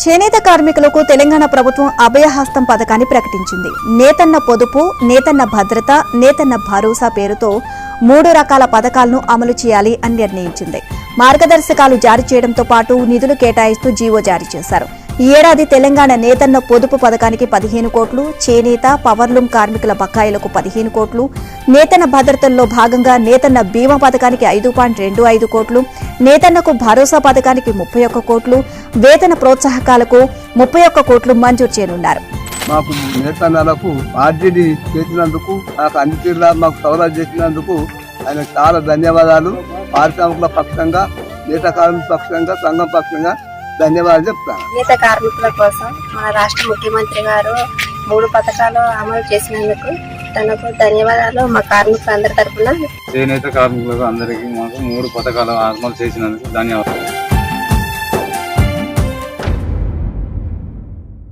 చేనేత కార్మికులకు తెలంగాణ ప్రభుత్వం అభయహస్తం పథకాన్ని ప్రకటించింది. నేతన్న పొదుపు, నేతన్న భద్రత, నేతన్న భరోసా పేరుతో 3 రకాల పథకాలను అమలు చేయాలి అని నిర్ణయించింది. మార్గదర్శకాలు జారీ చేయడంతో పాటు నిధులు కేటాయిస్తూ జీవో జారీ చేశారు. ఈ ఏడాది తెలంగాణ నేతన్న పొదుపు పథకానికి 15 కోట్లు, చేనేత, పవర్లూమ్ కార్మికుల బకాయిలకు 15 కోట్లు, నేతన్న భద్రతల్లో భాగంగా నేతన్న బీమా పథకానికి 5.25 కోట్లు, నేతన్నకు భరోసా పథకానికి 31 కోట్లు, వేతన ప్రోత్సాహకాలకు 31 కోట్లు మంజూరు చేయనున్నారు. మాకు నేతన్నలకు ఆర్జీడీ చేసినందుకు, నాకు అన్ని తీరులా మాకు సౌలభ్యం చేసినందుకు ఆయన చాలా ధన్యవాదాలు. పారిశ్రామికుల పక్షంగా, నేత కార్మికుల పక్షంగా, సంఘం పక్షంగా ధన్యవాదాలు చెప్తాను. చేనేత కార్మికుల కోసం మన రాష్ట్ర ముఖ్యమంత్రి గారు 3 పథకాలు అమలు చేసినందుకు తనకు ధన్యవాదాలు. మా కార్మికులందరి తరఫున చేనేత కార్మికులకు అందరికీ మాకు 3 పథకాలు అమలు చేసినందుకు ధన్యవాదాలు.